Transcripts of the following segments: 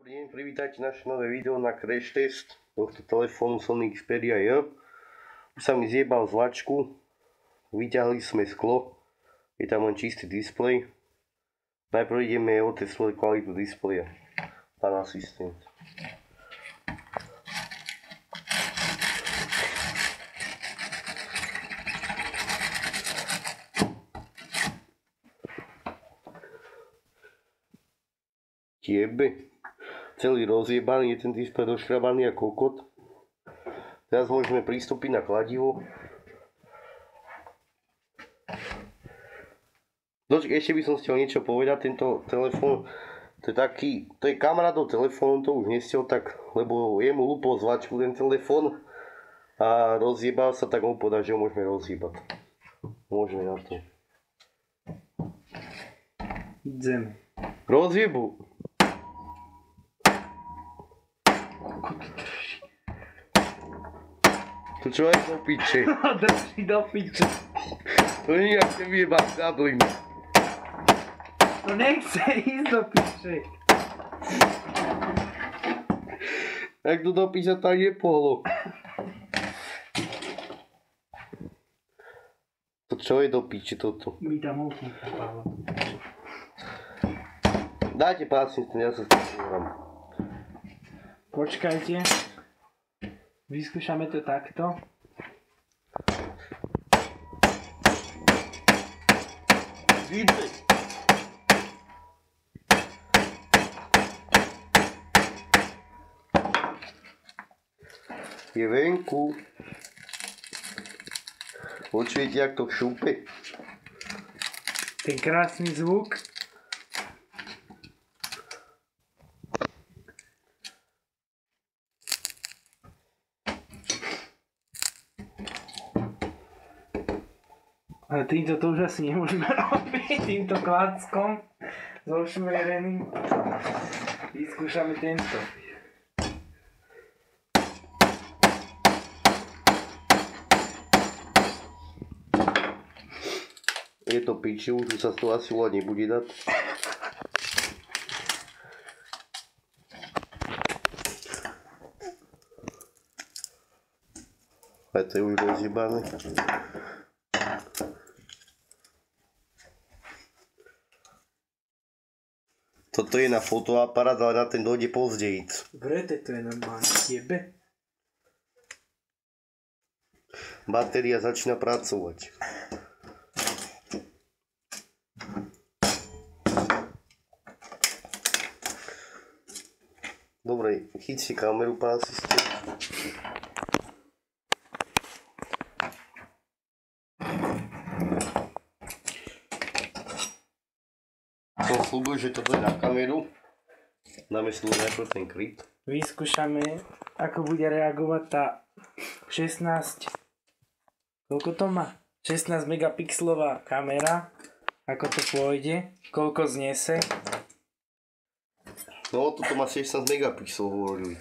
Dobrý deň, privítajte naše nové video na crash test tohto telefónu Sony Xperia J. Už sa mi zjebal z lačku, vyťahli sme sklo, je tam len čistý displej. Najprv ideme otestovať kvalitu displeja, pán asistent. Jebe, celý rozjebaný, je ten displej doškrabaný a kokot. Teraz môžeme pristúpiť na kladivo. Ešte by som chcel niečo povedať, tento telefón, to je kamarátov telefón, to už nestiel tak, lebo jemu lúpol zvačku ten telefón a rozjebal sa, tak mu povedal, že ho môžeme rozjebať. Môžeme na to. Ideme. Rozjebu. To čo je do piče? Drží do piče. To nijak nevyjebať zablím. To nechce ísť do piče. Jak to do piče tak nepohlo. To čo je do piče toto? My tam okno popáva. Dajte pásnicu, ja sa spôsobám. Počkajte. Vyskúšame to takto. Vidíte? Je venku. Počujete, jak to šúpe? Ten krásny zvuk. Ale týmto to už asi nemôžeme robiť, týmto klackom zošuvereným. Vyskúšame tento. Je to piči, už sa to asi volať nebude dať. Aj to je už rozjebané. Toto je na fotoaparát, ale na ten dojde pozdejíc. Vrete, to je normálne jebe. Batéria začína pracovať. Dobre, chyť si kameru, pán asistent. Som slúbil, že toto je na kameru. Dáme si najprv ten kryt. Vyskúšame, ako bude reagovať tá 16... Koľko to má? 16 megapixelová kamera. Ako to pôjde. Koľko znese. No, toto má 16 megapixelov, hovorili.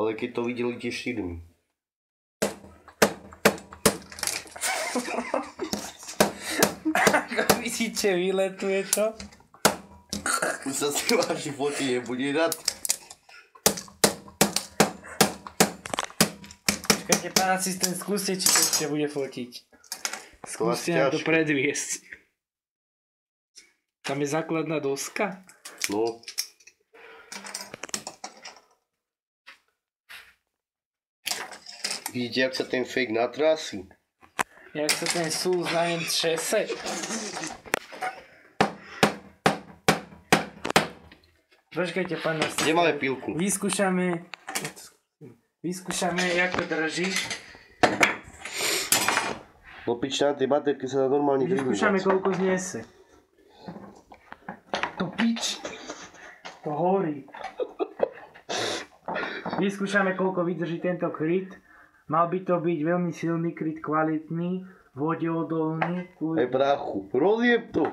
Ale keď to videli tie širmy. Ako myslíte, vyletuje to? Už sa si vaši fotí nebude dať. Počkajte, pán asistent, skúste, či to ešte bude fotiť. Skúste nám to predviesť. Tam je základná doska? No. Vidíte, jak sa ten fake natrasí? Jak sa ten súz na ňom třese? Počkajte, pán asistent. Kde máme pilku? Vyskúšame, jak to drží. No pič, na tej baterky sa dá normálne drihnúť. Vyskúšame, koľko znese. To pič. To horí. Vyskúšame, koľko vydrží tento kryt. Mal by to byť veľmi silný kryt, kvalitný, vodeodolný. Aj bráchu, rozjeb to.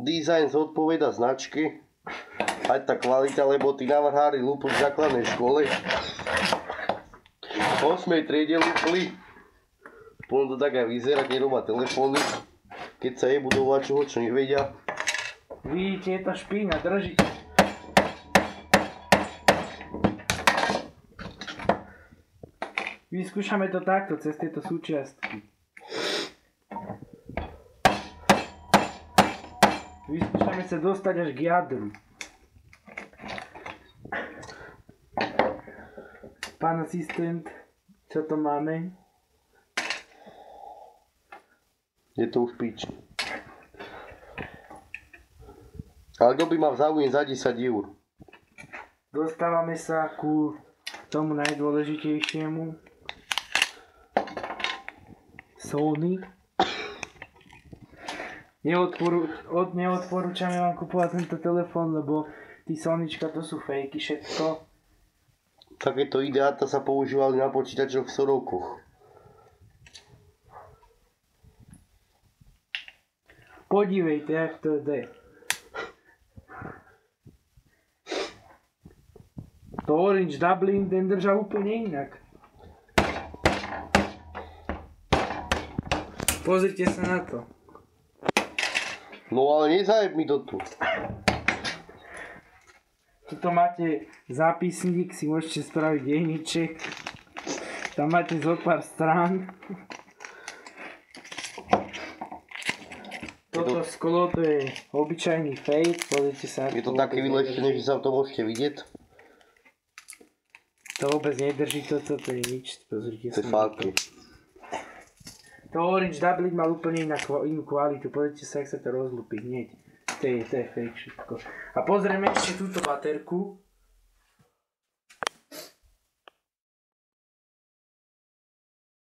Design zodpoveda značky, aj tá kvalita, lebo tí návrhári lúpu v základnej škole. v 8. triede lúpli. Potom to tak aj vyzerá, keď robá telefóny. Keď sa jebú do vlačoho, čo nevedia. Vidíte, je to špína, drží. Vyskúšame to takto, cez tieto súčiastky. Vyskúšame sa dostať až k jadru. Pán asistent, čo to máme? Je to už pič. Ale kto by mal záujem za 10 eur? Dostávame sa ku tomu najdôležitejšiemu. Sony. Neodporúčame vám kupovať tento telefón, lebo tí Sonyčka to sú fejky všetko. Takéto ideáta sa používali na počítačoch v Sorokoch. Podívejte, jak to jde. To Orange Dublin, ten držal úplne inak. Pozrite sa na to. No ale nezajeb mi to tu. Tuto máte zápisník, si môžete spraviť dejniček. Tam máte zo pár strán. Toto sklo to je obyčajný fade, pozrite sa. Je to také vyleštené, že sa to môžete vidieť. To vôbec nedrží toto, to je nič, pozrite sa. To je fakt. To Orange Dublin mal úplne inú kvalitu, pozrite sa, jak sa to rozlúpi hneď. To je fake všetko. A pozrieme ešte túto baterku.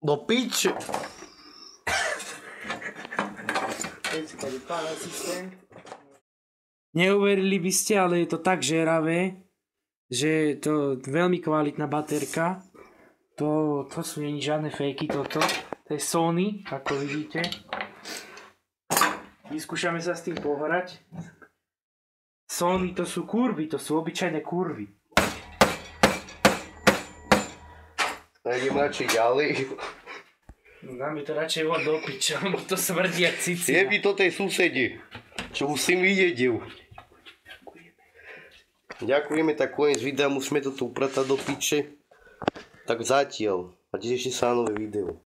No pič! Pán asistent. Neuverili by ste, ale je to tak žeravé, že to je veľmi kvalitná baterka. To sú nie žiadne fejky toto. To je Sony, ako vidíte. Vyskúšame sa s tým pohrať. Sony to sú kurvy, to sú obyčajné kurvy. Idem radšej ďalej. No dáme to radšej von do piča, lebo to smrdí jak cicina. Je by to tej susedi, čo musím vidieť ju. Ďakujeme, tak koniec videa, musíme to tu upratať do piče. Tak zatiaľ. A tešite sa na nové video.